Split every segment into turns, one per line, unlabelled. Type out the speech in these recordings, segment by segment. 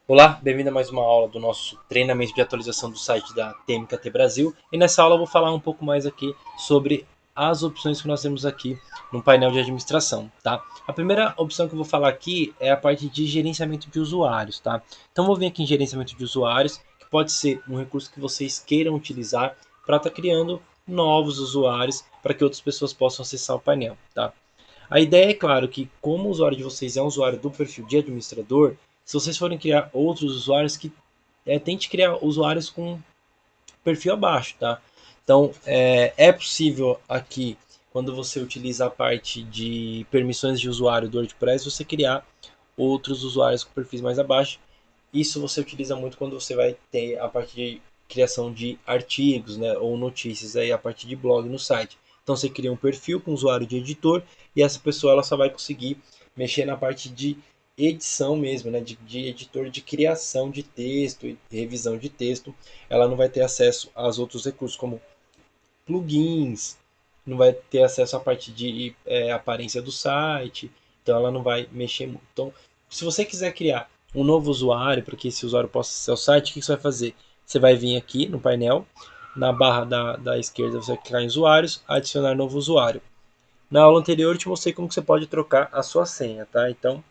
Olá, bem-vindo a mais uma aula do nosso treinamento de atualização do site da TMKT Brasil. E nessa aula eu vou falar um pouco mais aqui sobre as opções que nós temos aqui no painel de administração, tá? A primeira opção que eu vou falar aqui é a parte de gerenciamento de usuários, tá? Então vou vir aqui em gerenciamento de usuários, que pode ser um recurso que vocês queiram utilizar para estar criando novos usuários para que outras pessoas possam acessar o painel, tá? A ideia é, claro, que como o usuário de vocês é um usuário do perfil de administrador, se vocês forem criar outros usuários, que tente criar usuários com perfil abaixo, tá? Então, é possível aqui, quando você utiliza a parte de permissões de usuário do WordPress, você criar outros usuários com perfis mais abaixo. Isso você utiliza muito quando você vai ter a parte de criação de artigos, né, ou notícias aí a partir de blog no site. Então você cria um perfil com usuário de editor e essa pessoa ela só vai conseguir mexer na parte de edição mesmo, né, de editor de criação de texto e revisão de texto. Ela não vai ter acesso aos outros recursos como plugins, não vai ter acesso à parte de aparência do site, então ela não vai mexer muito. Então, se você quiser criar um novo usuário para que esse usuário possa acessar o site, o que você vai fazer? Você vai vir aqui no painel, na barra da esquerda você vai clicar em usuários, adicionar novo usuário. Na aula anterior eu te mostrei como que você pode trocar a sua senha, tá? Então,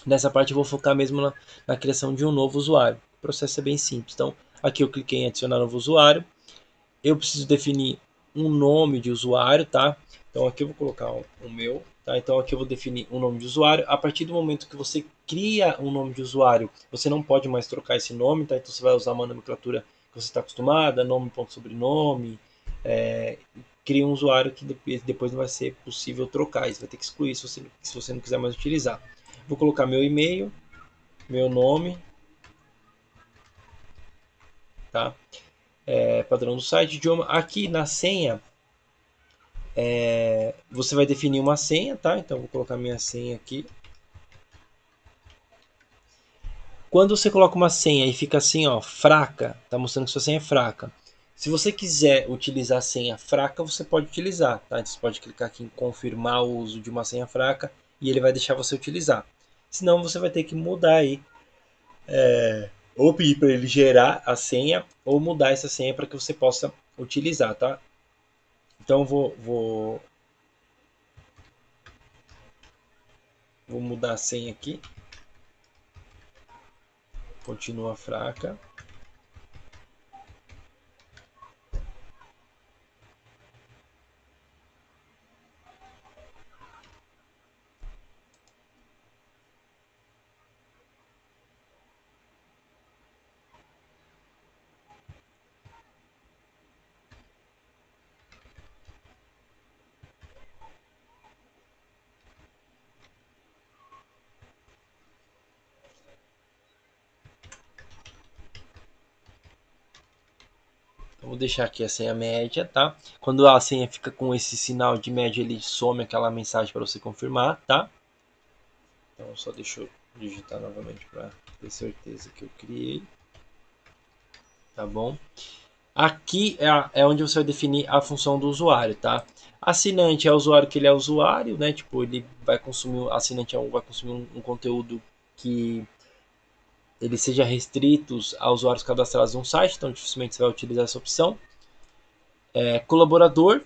nessa parte eu vou focar mesmo na criação de um novo usuário. O processo é bem simples. Então, aqui eu cliquei em adicionar novo usuário, eu preciso definir um nome de usuário, tá? Então aqui eu vou colocar o meu, tá? Então aqui eu vou definir um nome de usuário. A partir do momento que você cria um nome de usuário, você não pode mais trocar esse nome, tá? Então você vai usar uma nomenclatura que você está acostumada, nome, ponto, sobrenome. Cria um usuário que depois não vai ser possível trocar. Você vai ter que excluir se você não quiser mais utilizar. Vou colocar meu e-mail, meu nome, tá? Padrão do site, idioma. Aqui na senha, você vai definir uma senha, tá? Então vou colocar minha senha aqui. Quando você coloca uma senha e fica assim, ó, fraca, tá mostrando que sua senha é fraca. Se você quiser utilizar a senha fraca, você pode utilizar, tá? Então, você pode clicar aqui em confirmar o uso de uma senha fraca e ele vai deixar você utilizar. Senão você vai ter que mudar aí, ou pedir para ele gerar a senha ou mudar essa senha para que você possa utilizar, tá? Então vou mudar a senha aqui. Continua fraca. Então, vou deixar aqui a senha média, tá? Quando a senha fica com esse sinal de média, ele some aquela mensagem para você confirmar, tá? Então só deixa eu digitar novamente para ter certeza que eu criei, tá bom? Aqui é onde você vai definir a função do usuário, tá? Assinante é o usuário que ele é usuário, né? Tipo, ele vai consumir, assinante vai consumir um conteúdo que ele seja restrito a usuários cadastrados no site, então dificilmente você vai utilizar essa opção. Colaborador,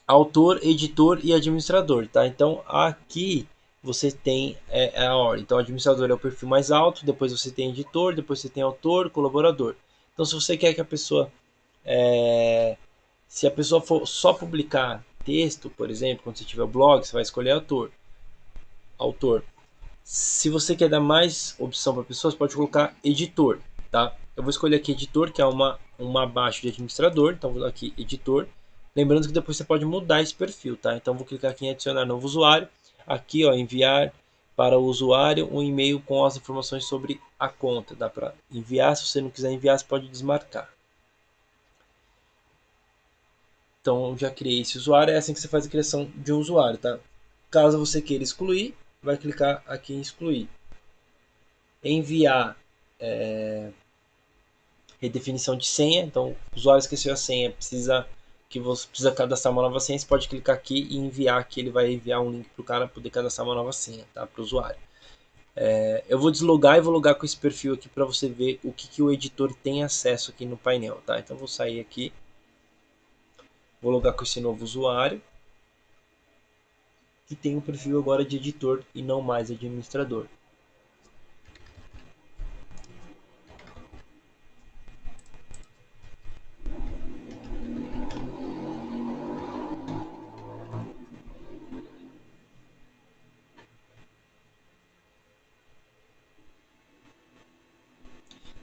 autor, editor e administrador, tá? Então aqui você tem a ordem. Então, administrador é o perfil mais alto, depois você tem editor, depois você tem autor, colaborador. Então, se você quer que a pessoa, se a pessoa for só publicar texto, por exemplo, quando você tiver blog, você vai escolher autor. Se você quer dar mais opção para a pessoa, você pode colocar editor, tá? Eu vou escolher aqui editor, que é uma abaixo de administrador, então vou dar aqui editor. Lembrando que depois você pode mudar esse perfil, tá? Então vou clicar aqui em adicionar novo usuário. Aqui, ó, enviar para o usuário um e-mail com as informações sobre a conta. Dá para enviar, se você não quiser enviar, você pode desmarcar. Então já criei esse usuário, é assim que você faz a criação de um usuário, tá? Caso você queira excluir, vai clicar aqui em excluir. Enviar redefinição de senha. Então, o usuário esqueceu a senha, precisa cadastrar uma nova senha, você pode clicar aqui e enviar, que ele vai enviar um link para o cara poder cadastrar uma nova senha, tá? Para o usuário. Eu vou deslogar e vou logar com esse perfil aqui para você ver o que o editor tem acesso aqui no painel, tá? Então vou sair aqui, vou logar com esse novo usuário, que tem um perfil agora de editor e não mais administrador.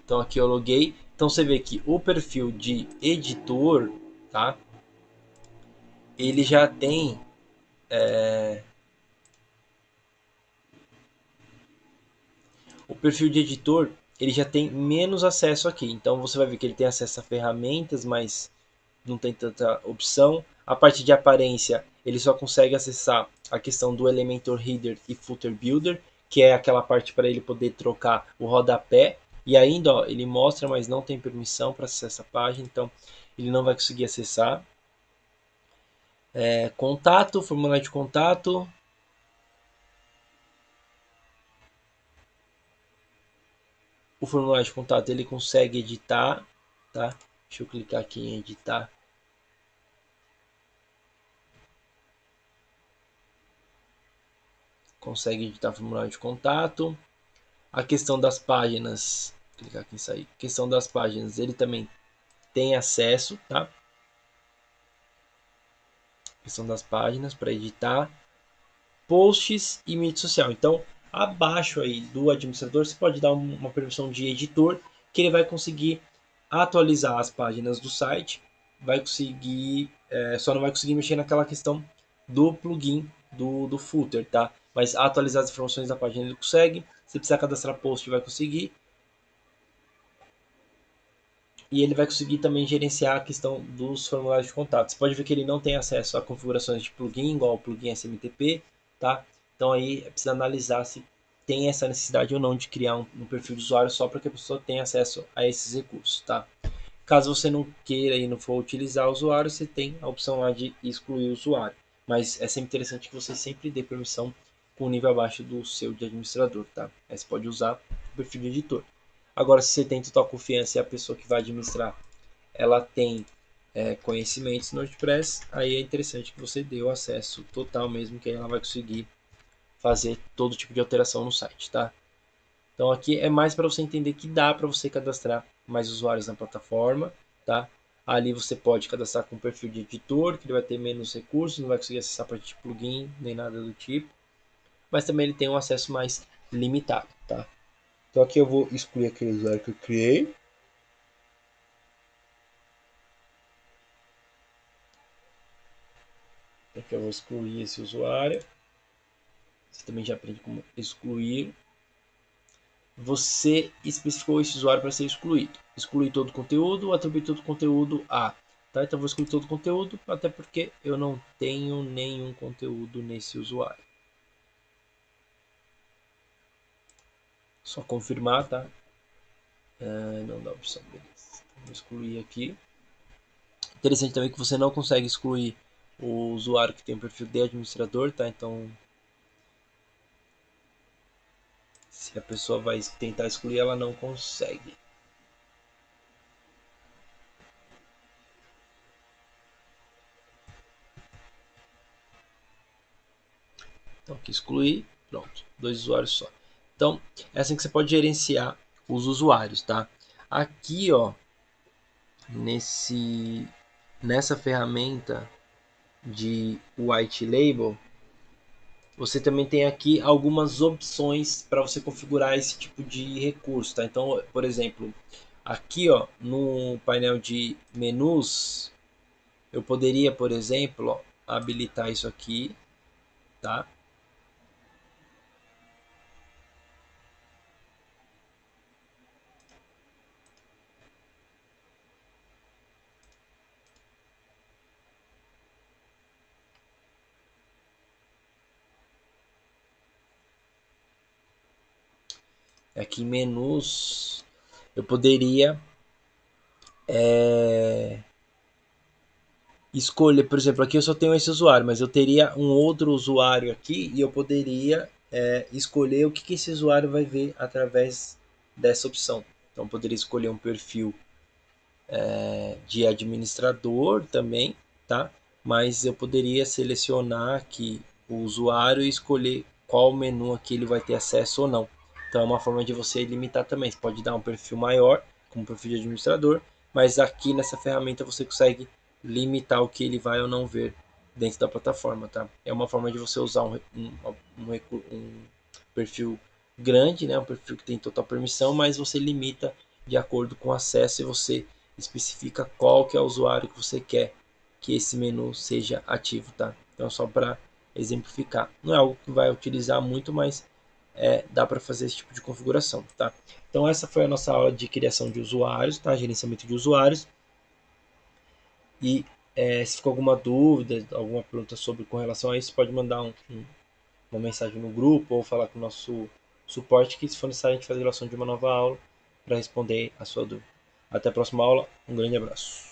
Então aqui eu loguei. Então você vê que o perfil de editor, tá? Ele já tem o perfil de editor, ele já tem menos acesso aqui. Então você vai ver que ele tem acesso a ferramentas, mas não tem tanta opção. A parte de aparência, ele só consegue acessar a questão do Elementor Header e Footer Builder, que é aquela parte para ele poder trocar o rodapé. E ainda, ó, ele mostra, mas não tem permissão para acessar essa página, então ele não vai conseguir acessar. Contato, formulário de contato. O formulário de contato ele consegue editar, tá? Deixa eu clicar aqui em editar. Consegue editar o formulário de contato. A questão das páginas, clicar aqui em sair. A questão das páginas, ele também tem acesso, tá? A questão das páginas para editar. Posts e mídia social. Então, abaixo aí do administrador, você pode dar uma permissão de editor, que ele vai conseguir atualizar as páginas do site, vai conseguir, só não vai conseguir mexer naquela questão do plugin do footer, tá? Mas atualizar as informações da página ele consegue. Se precisar cadastrar post, vai conseguir. E ele vai conseguir também gerenciar a questão dos formulários de contato. Você pode ver que ele não tem acesso a configurações de plugin, igual o plugin SMTP, tá? Então aí precisa analisar se tem essa necessidade ou não de criar um perfil de usuário só para que a pessoa tenha acesso a esses recursos, tá? Caso você não queira e não for utilizar o usuário, você tem a opção lá de excluir o usuário. Mas é sempre interessante que você sempre dê permissão com o nível abaixo do seu de administrador, tá? Aí você pode usar o perfil de editor. Agora, se você tem total confiança e a pessoa que vai administrar ela tem conhecimentos no WordPress, aí é interessante que você dê o acesso total mesmo, que aí ela vai conseguir fazer todo tipo de alteração no site, tá? Então aqui é mais para você entender que dá para você cadastrar mais usuários na plataforma, tá? Ali você pode cadastrar com perfil de editor, que ele vai ter menos recursos, não vai conseguir acessar a parte de plugin, nem nada do tipo. Mas também ele tem um acesso mais limitado, tá? Então aqui eu vou excluir aquele usuário que eu criei. Aqui eu vou excluir esse usuário. Você também já aprende como excluir. Você especificou esse usuário para ser excluído. Excluir todo o conteúdo, atribuir todo o conteúdo a. Tá? Então vou excluir todo o conteúdo, até porque eu não tenho nenhum conteúdo nesse usuário. Só confirmar, tá? Não dá opção, beleza. Vou excluir aqui. Interessante também que você não consegue excluir o usuário que tem o perfil de administrador, tá? Então, se a pessoa vai tentar excluir, ela não consegue. Então, aqui excluir, pronto, 2 usuários só. Então, é assim que você pode gerenciar os usuários, tá? Aqui, ó, nessa ferramenta de White Label, você também tem aqui algumas opções para você configurar esse tipo de recurso, tá? Então, por exemplo, aqui, ó, no painel de menus, eu poderia, por exemplo, ó, habilitar isso aqui, tá? Aqui em menus, eu poderia escolher, por exemplo, aqui eu só tenho esse usuário, mas eu teria um outro usuário aqui e eu poderia escolher o que esse usuário vai ver através dessa opção. Então, poderia escolher um perfil de administrador também, tá? Mas eu poderia selecionar aqui o usuário e escolher qual menu aqui ele vai ter acesso ou não. Então é uma forma de você limitar também. Você pode dar um perfil maior, como perfil de administrador, mas aqui nessa ferramenta você consegue limitar o que ele vai ou não ver dentro da plataforma, tá? É uma forma de você usar um perfil grande, né? Um perfil que tem total permissão, mas você limita de acordo com o acesso e você especifica qual que é o usuário que você quer que esse menu seja ativo, tá? Então só para exemplificar, não é algo que vai utilizar muito, mas dá para fazer esse tipo de configuração, tá? Então essa foi a nossa aula de criação de usuários, tá? Gerenciamento de usuários. E se ficou alguma dúvida, alguma pergunta sobre com relação a isso, pode mandar uma mensagem no grupo ou falar com o nosso suporte, que se for necessário a gente faz a gravação de uma nova aula para responder a sua dúvida. Até a próxima aula, um grande abraço.